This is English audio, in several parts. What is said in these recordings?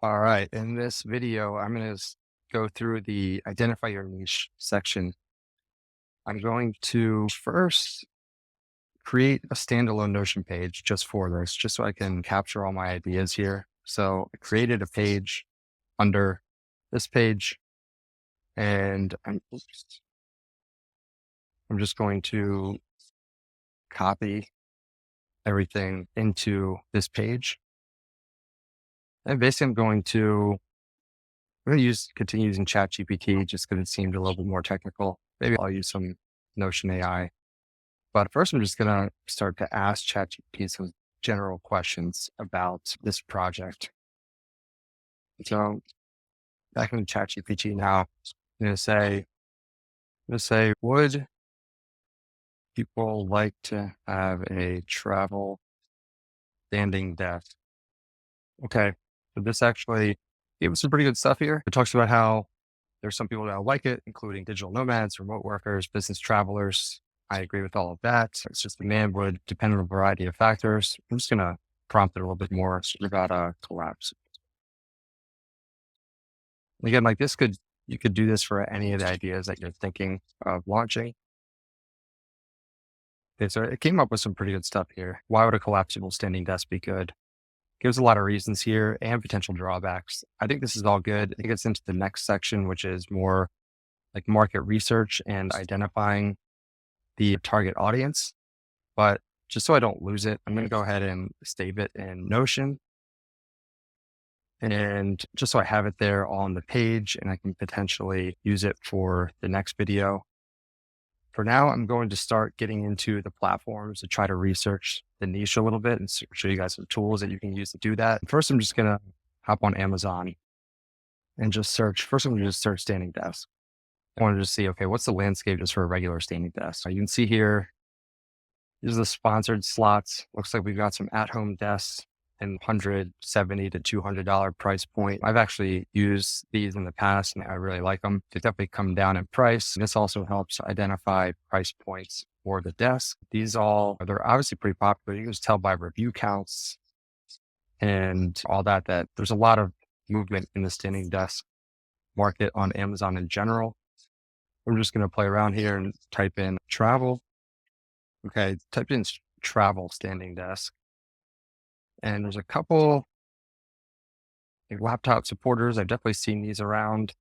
All right. In this video, I'm going to go through the identify your niche section. I'm going to first create a standalone Notion page just for this, just so I can capture all my ideas here. So I created a page under this page, and I'm just going to copy everything into this page. And basically, I'm going to continue using ChatGPT just because it seemed a little bit more technical. Maybe I'll use some Notion AI. But first, I'm just going to start to ask ChatGPT some general questions about this project. So back in ChatGPT now, I'm going to say, would people like to have a travel standing desk? Okay. So this actually gave us some pretty good stuff here. It talks about how there's some people that like it, including digital nomads, remote workers, business travelers. I agree with all of that. It's just demand would depend on a variety of factors. I'm just going to prompt it a little bit more about a collapse. Again, like you could do this for any of the ideas that you're thinking of launching. Okay, so it came up with some pretty good stuff here. Why would a collapsible standing desk be good? Gives a lot of reasons here and potential drawbacks. I think this is all good. It gets into the next section, which is more like market research and identifying the target audience. But just so I don't lose it, I'm going to go ahead and save it in Notion. And just so I have it there on the page and I can potentially use it for the next video. For now, I'm going to start getting into the platforms to try to research the niche a little bit and show you guys some tools that you can use to do that. First, I'm just going to hop on Amazon and just search. First, I'm going to just search standing desk. I wanted to see, okay, what's the landscape just for a regular standing desk? So you can see here, these are the sponsored slots. Looks like we've got some at-home desks in $170 to $200 price point. I've actually used these in the past and I really like them. They definitely come down in price. This also helps identify price points for the desk. They're obviously pretty popular. You can just tell by review counts and all that there's a lot of movement in the standing desk market on Amazon in general. I'm just going to play around here and type in travel. Okay, typed in travel standing desk. And there's a couple laptop supporters. I've definitely seen these around.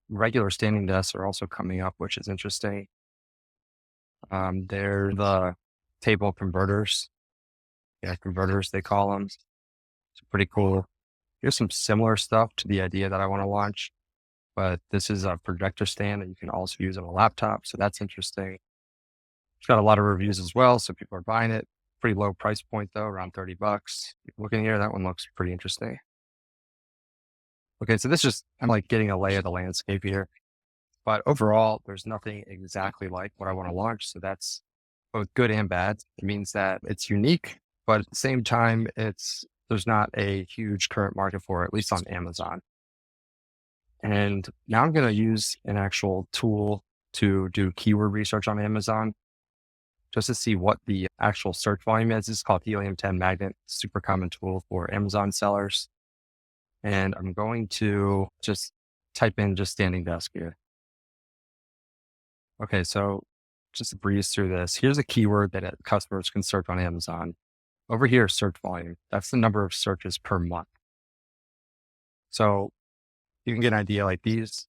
Regular standing desks are also coming up, which is interesting. They're the table converters. Yeah, converters, they call them. It's pretty cool. Here's some similar stuff to the idea that I want to launch, but this is a projector stand that you can also use on a laptop. So that's interesting. It's got a lot of reviews as well. So people are buying it. Pretty low price point though, around $30. Looking here, that one looks pretty interesting. Okay, so I'm like getting a lay of the landscape here. But overall, there's nothing exactly like what I want to launch. So that's both good and bad. It means that it's unique, but at the same time, there's not a huge current market for it, at least on Amazon. And now I'm going to use an actual tool to do keyword research on Amazon just to see what the actual search volume is. This is called Helium 10 Magnet, super common tool for Amazon sellers. And I'm going to just type in just standing desk here. Okay, so just to breeze through this, here's a keyword that customers can search on Amazon. Over here, search volume. That's the number of searches per month. So you can get an idea like these.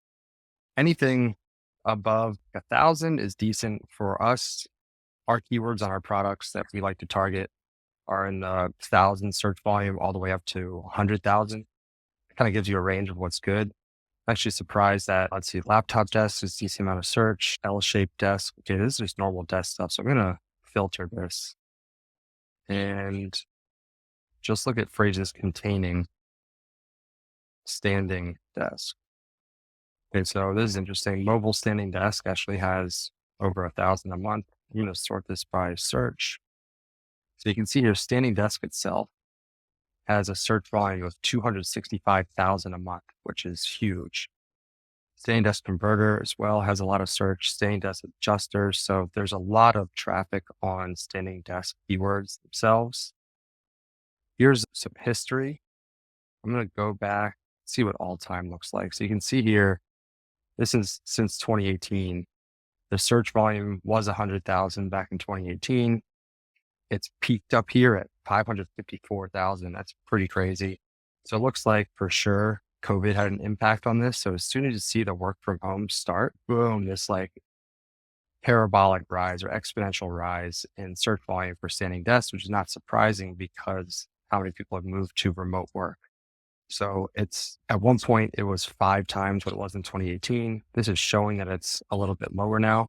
Anything above 1,000 is decent for us. Our keywords on our products that we like to target are in the 1,000 search volume all the way up to 100,000. It kind of gives you a range of what's good. I'm actually surprised that, let's see, laptop desk is decent amount of search, L-shaped desk. Okay, this is just normal desk stuff. So I'm going to filter this and just look at phrases containing standing desk. Okay, so this is interesting. Mobile standing desk actually has over 1,000 a month. I'm going to sort this by search. So you can see here, standing desk itself has a search volume of 265,000 a month, which is huge. Standing desk converter as well has a lot of search, standing desk adjusters. So there's a lot of traffic on standing desk keywords themselves. Here's some history I'm going to go back, see what all time looks like. So you can see here, this is since 2018. The search volume was 100,000 back in 2018. It's peaked up here at 554,000. That's pretty crazy. So it looks like for sure COVID had an impact on this. So as soon as you see the work from home start, boom, this like parabolic rise or exponential rise in search volume for standing desks, which is not surprising because how many people have moved to remote work. So it's at one point, it was 5 times what it was in 2018. This is showing that it's a little bit lower now.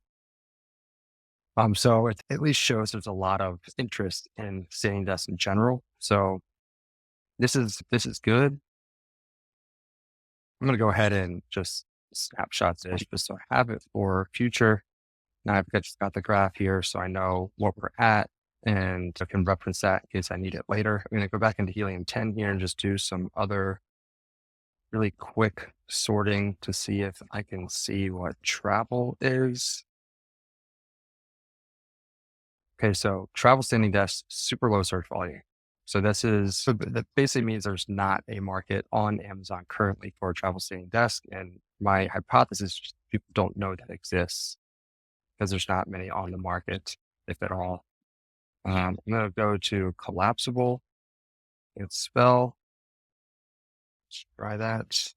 So it at least shows there's a lot of interest in standing desks in general. So this is good. I'm going to go ahead and just snapshot this just so I have it for future. Now I've just got the graph here, so I know what we're at and I can reference that in case I need it later. I'm going to go back into Helium 10 here and just do some other really quick sorting to see if I can see what travel is. Okay, so travel standing desks, super low search volume. So that basically means there's not a market on Amazon currently for a travel standing desk. And my hypothesis is people don't know that exists because there's not many on the market, if at all. I'm going to go to collapsible and spell, try that.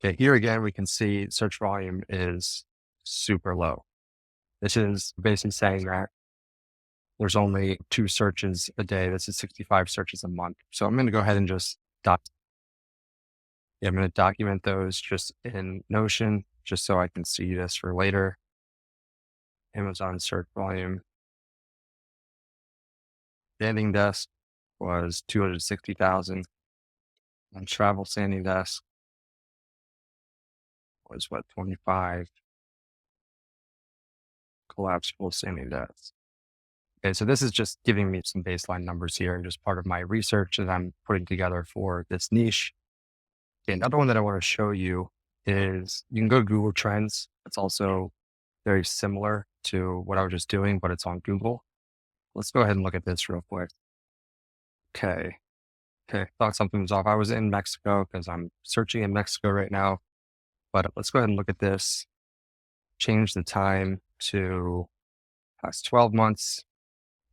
Okay, here again, we can see search volume is super low. This is basically saying that there's only 2 searches a day. This is 65 searches a month. So I'm going to go ahead and just I'm going to document those just in Notion, just so I can see this for later. Amazon search volume. Standing desk was 260,000. And travel standing desk was 25. Collapsible standing desks. Okay, so this is just giving me some baseline numbers here and just part of my research that I'm putting together for this niche. Okay, another one that I want to show you is you can go to Google Trends. It's also very similar to what I was just doing, but it's on Google. Let's go ahead and look at this real quick. Okay. Okay. Thought something was off. I was in Mexico because I'm searching in Mexico right now, but let's go ahead and look at this. Change the time to past 12 months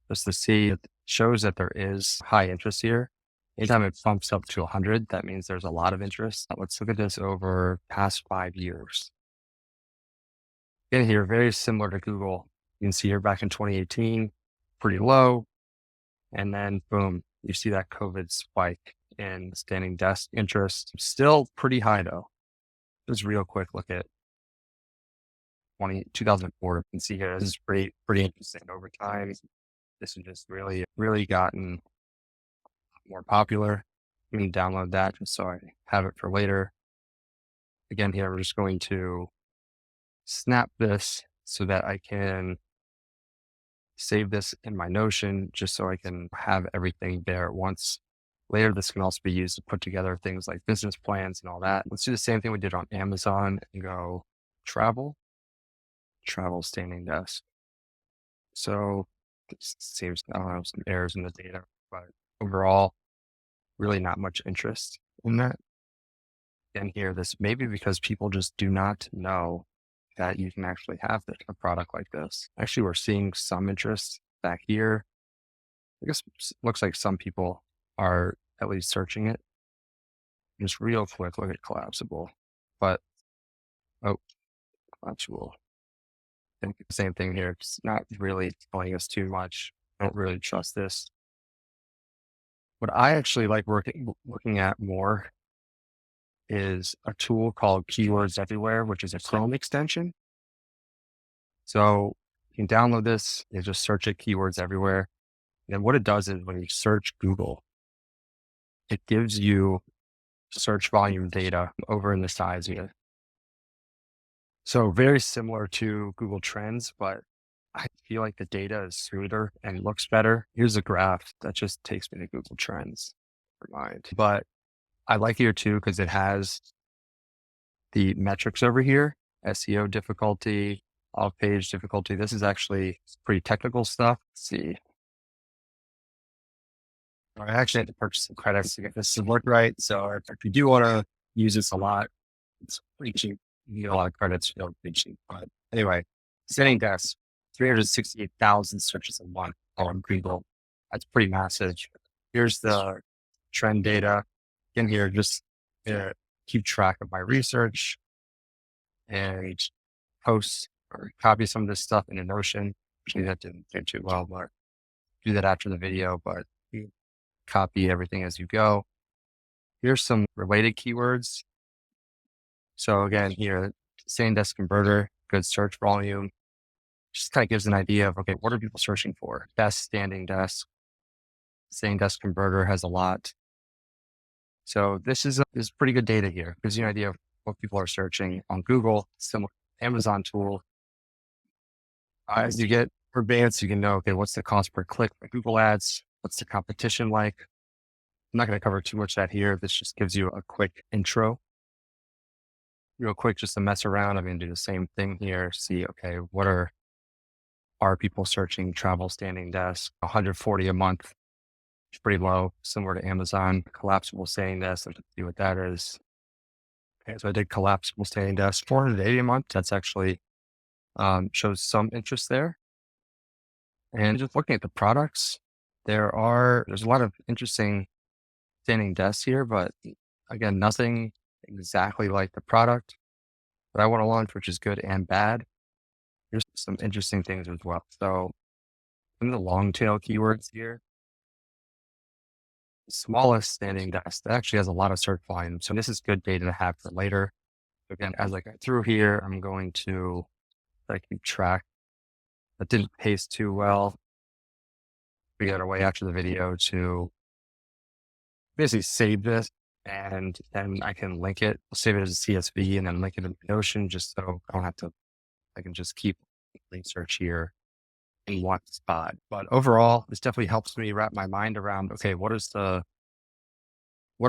just to see it shows that there is high interest here. Anytime it bumps up to 100, that means there's a lot of interest. Let's look at this over past 5 years. Again, here, very similar to Google. You can see here back in 2018, pretty low. And then boom, you see that COVID spike in standing desk interest. Still pretty high though. Just real quick look at 2004. You can see here, this is pretty interesting over time. This has just really gotten more popular. Let me download that just so I have it for later. Again, here, we're just going to snap this so that I can save this in my Notion just so I can have everything there at once. Later, this can also be used to put together things like business plans and all that. Let's do the same thing we did on Amazon and go travel standing desk. So this seems, I don't know, some errors in the data, but overall, really not much interest in that. And here, this may be because people just do not know that you can actually have a product like this. Actually, we're seeing some interest back here. I guess it looks like some people are at least searching it. Just real quick, look at collapsible. But, collapsible. I think the same thing here. It's not really telling us too much. I don't really trust this. What I actually like looking at more is a tool called Keywords Everywhere, which is a Chrome extension. So you can download this and just search it Keywords Everywhere. And what it does is when you search Google, it gives you search volume data over in the size here. So very similar to Google Trends, but I feel like the data is smoother and looks better. Here's a graph that just takes me to Google Trends. Never mind. But I like here too because it has the metrics over here, SEO difficulty, off-page difficulty. This is actually pretty technical stuff. Let's see. I actually had to purchase some credits to get this to work right. So if you do want to use this a lot, it's pretty cheap. You get a lot of credits, you know, pretty cheap. But anyway, standing desk, 368,000 searches a month on Google. That's pretty massive. Here's the trend data. In here, just uh, keep track of my research and post or copy some of this stuff in a Notion. Actually, that didn't do too well, but do that after the video, but you copy everything as you go. Here's some related keywords. So again, here, standing desk converter, good search volume, just kind of gives an idea of, okay, what are people searching for? Best standing desk. Standing desk converter has a lot. So this is pretty good data here. Gives you an idea of what people are searching on Google, similar Amazon tool. As you get more advanced, you can know, okay, what's the cost per click for Google ads? What's the competition like? I'm not going to cover too much of that here. This just gives you a quick intro. Real quick, just to mess around. I'm going to do the same thing here. See, okay, what are people searching travel standing desk? 140 a month. It's pretty low, similar to Amazon. Collapsible standing desk. Let's see what that is. Okay, so I did collapsible standing desk, 480 a month. That's actually shows some interest there. And just looking at the products, there's a lot of interesting standing desks here, but again, nothing exactly like the product that I want to launch, which is good and bad. There's some interesting things as well. So in the long tail keywords here, the smallest standing desk that actually has a lot of search volume. So this is good data to have for later. Again, as I go through here, I'm going to keep track. That didn't paste too well. We got a way after the video to basically save this and then I can link it. I'll save it as a CSV and then link it in Notion just so I don't have to, I can just keep link search here in one spot. But overall, this definitely helps me wrap my mind around, okay, what are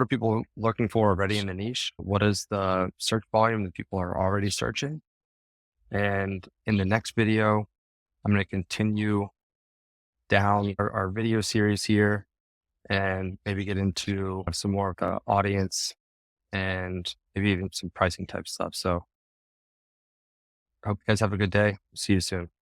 people looking for already in the niche? What is the search volume that people are already searching? And in the next video, I'm going to continue down our video series here and maybe get into some more of the audience and maybe even some pricing type stuff. So I hope you guys have a good day. See you soon.